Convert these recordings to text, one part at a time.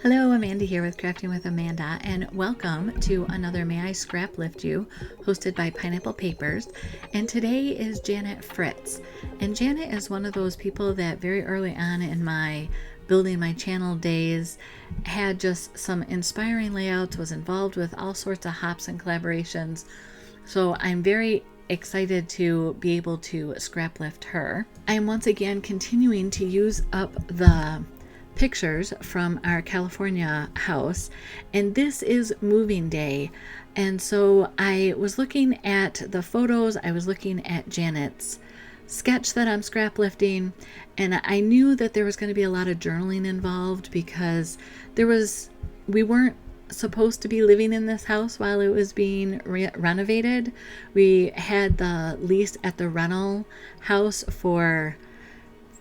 Hello, Amanda here with Crafting with Amanda, and welcome to another May I Scrap Lift You, hosted by Pineapple Papers. And today is Janet Fritz. And Janet is one of those people that very early on in my building my channel days had just some inspiring layouts, was involved with all sorts of hops and collaborations. So I'm very excited to be able to scrap lift her. I am once again continuing to use up the pictures from our California house, and this is moving day. And so I was looking at the photos, I was looking at Janet's sketch that I'm scrap lifting, and I knew that there was going to be a lot of journaling involved because we weren't supposed to be living in this house while it was being renovated. We had the lease at the rental house for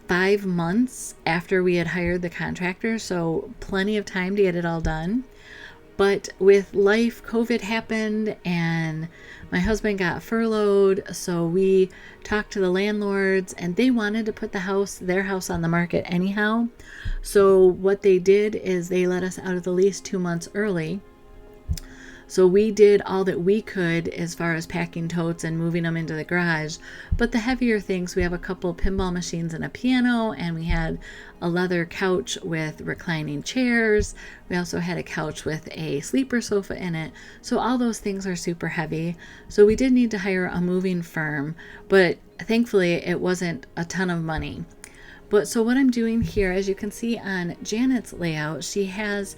5 months after we had hired the contractor, so plenty of time to get it all done. But with life, COVID happened and my husband got furloughed, so we talked to the landlords and they wanted to put their house on the market anyhow. So what they did is they let us out of the lease 2 months early. So we did all that we could as far as packing totes and moving them into the garage. But the heavier things, we have a couple pinball machines and a piano, and we had a leather couch with reclining chairs. We also had a couch with a sleeper sofa in it. So all those things are super heavy. So we did need to hire a moving firm, but thankfully it wasn't a ton of money. But so what I'm doing here, as you can see on Janet's layout, she has,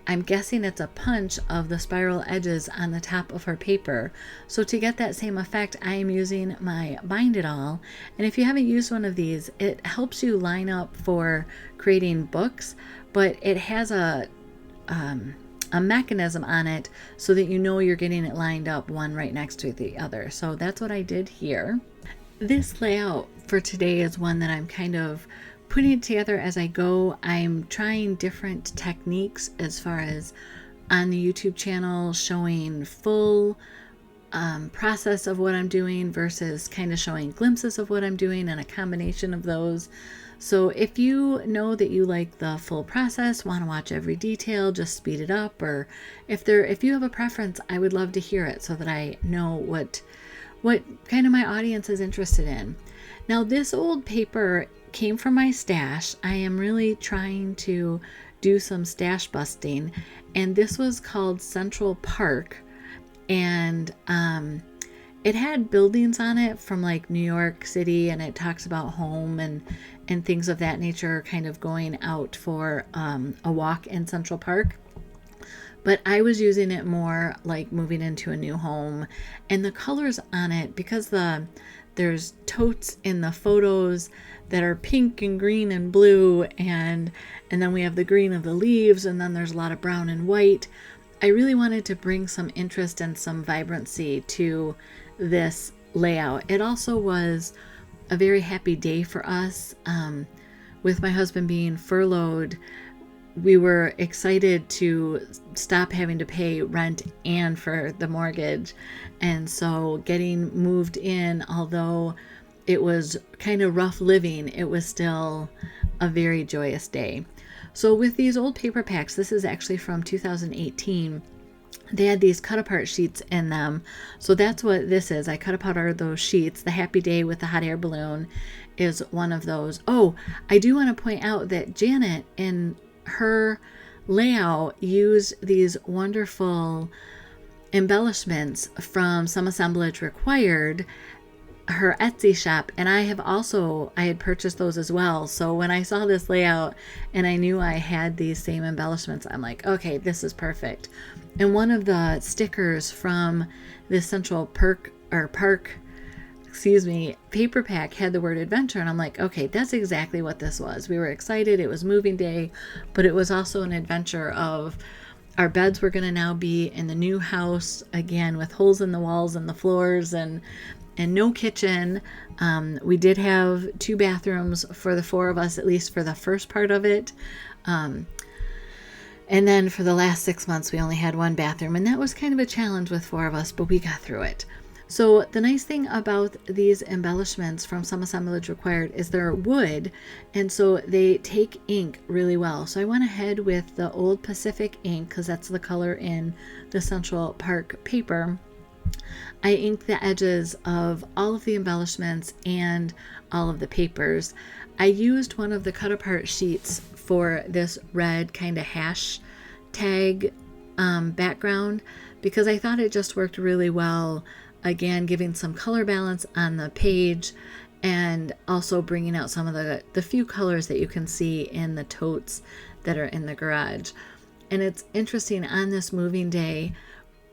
I'm guessing it's a punch of the spiral edges on the top of her paper. So to get that same effect, I am using my Bind It All. And if you haven't used one of these, it helps you line up for creating books, but it has a mechanism on it so that you know you're getting it lined up one right next to the other. So that's what I did here. This layout for today is one that I'm kind of putting it together as I go. I'm trying different techniques as far as on the YouTube channel, showing full process of what I'm doing versus kind of showing glimpses of what I'm doing and a combination of those. So if you know that you like the full process, want to watch every detail, just speed it up, or if you have a preference, I would love to hear it so that I know what kind of my audience is interested in. Now, this old paper came from my stash. I am really trying to do some stash busting, and this was called Central Park, and it had buildings on it from like New York City, and it talks about home and things of that nature, kind of going out for a walk in Central Park. But I was using it more like moving into a new home, and the colors on it, because there's totes in the photos that are pink and green and blue, and then we have the green of the leaves, and then there's a lot of brown and white. I really wanted to bring some interest and some vibrancy to this layout. It also was a very happy day for us. With my husband being furloughed, we were excited to stop having to pay rent and for the mortgage. And so getting moved in, although it was kind of rough living, it was still a very joyous day. So with these old paper packs, this is actually from 2018. They had these cut apart sheets in them. So that's what this is. I cut apart those sheets. The Happy Day with the hot air balloon is one of those. Oh, I do want to point out that Janet in her layout used these wonderful embellishments from Some Assemblage Required, her Etsy shop, and I had purchased those as well. So when I saw this layout and I knew I had these same embellishments, I'm like, okay, this is perfect. And one of the stickers from this Central Park paper pack had the word adventure, and I'm like, okay, that's exactly what this was. We were excited. It was moving day, but it was also an adventure of our beds were going to now be in the new house again with holes in the walls and the floors and no kitchen. We did have 2 bathrooms for the 4 of us, at least for the first part of it. And then for the last 6 months, we only had 1 bathroom, and that was kind of a challenge with 4 of us, but we got through it. So the nice thing about these embellishments from Some Assemblage Required is they're wood, and so they take ink really well. So I went ahead with the Old Pacific ink because that's the color in the Central Park paper. I inked the edges of all of the embellishments and all of the papers. I used one of the cut apart sheets for this red kind of hashtag background because I thought it just worked really well. Again, giving some color balance on the page and also bringing out some of the few colors that you can see in the totes that are in the garage. And it's interesting, on this moving day,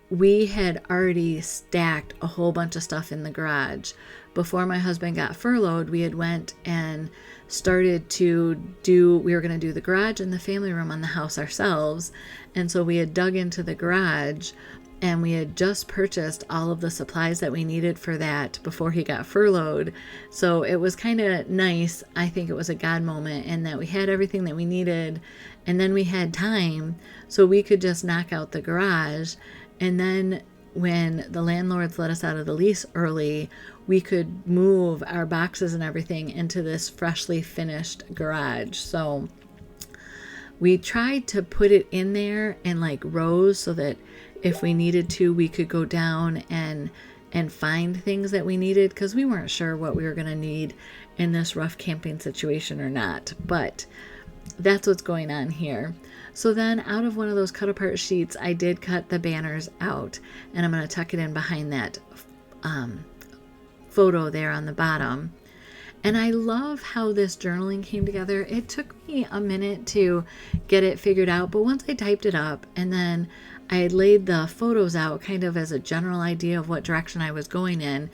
we had already stacked a whole bunch of stuff in the garage. Before my husband got furloughed, we had went and started to we were going to do the garage and the family room on the house ourselves. And so we had dug into the garage and we had just purchased all of the supplies that we needed for that before he got furloughed. So it was kind of nice. I think it was a God moment in that we had everything that we needed, and then we had time so we could just knock out the garage. And then when the landlords let us out of the lease early, we could move our boxes and everything into this freshly finished garage. So we tried to put it in there in like rows so that if we needed to, we could go down and find things that we needed, because we weren't sure what we were going to need in this rough camping situation or not. But that's what's going on here. So then out of one of those cut apart sheets, I did cut the banners out, and I'm going to tuck it in behind that photo there on the bottom. And I love how this journaling came together. It took me a minute to get it figured out, but once I typed it up and then I had laid the photos out kind of as a general idea of what direction I was going in.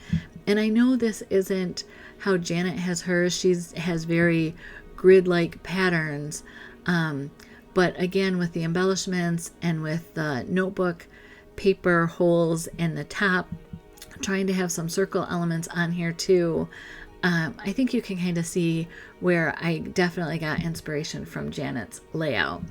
And I know this isn't how Janet has hers. She has very grid-like patterns. But again, with the embellishments and with the notebook paper holes in the top, trying to have some circle elements on here too. I think you can kind of see where I definitely got inspiration from Janet's layout.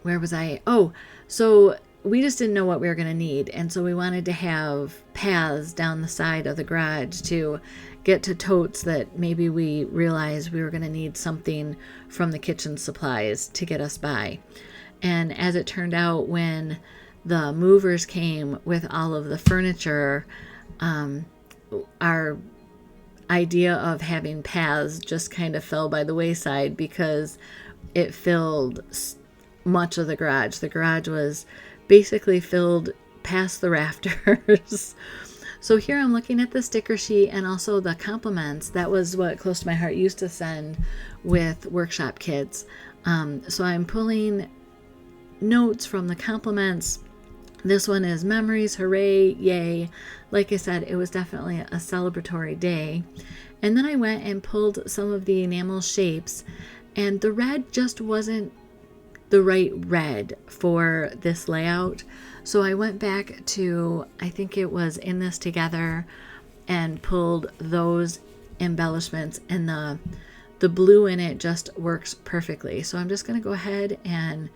Where was I? Oh, so we just didn't know what we were going to need. And so we wanted to have paths down the side of the garage to get to totes that maybe we realized we were going to need something from the kitchen supplies to get us by. And as it turned out, when the movers came with all of the furniture, our idea of having paths just kind of fell by the wayside because it filled much of the garage. The garage was basically filled past the rafters. So here I'm looking at the sticker sheet and also the compliments. That was what Close to My Heart used to send with workshop kits. So I'm pulling notes from the compliments. This one is memories, hooray, yay. Like I said, it was definitely a celebratory day. And then I went and pulled some of the enamel shapes, and the red just wasn't the right red for this layout. So I went back to, I think it was In This Together, and pulled those embellishments, and the blue in it just works perfectly. So I'm just going to go ahead and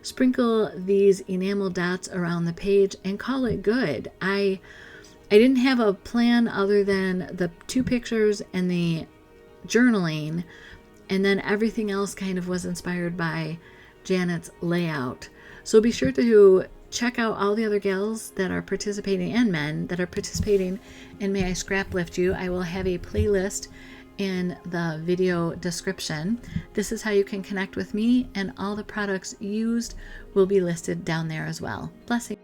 sprinkle these enamel dots around the page and call it good. I didn't have a plan other than the two pictures and the journaling, and then everything else kind of was inspired by Janet's layout. So be sure to check out all the other gals that are participating, and men that are participating in May I Scrap Lift You. I will have a playlist in the video description. This is how you can connect with me, and all the products used will be listed down there as well. Blessings.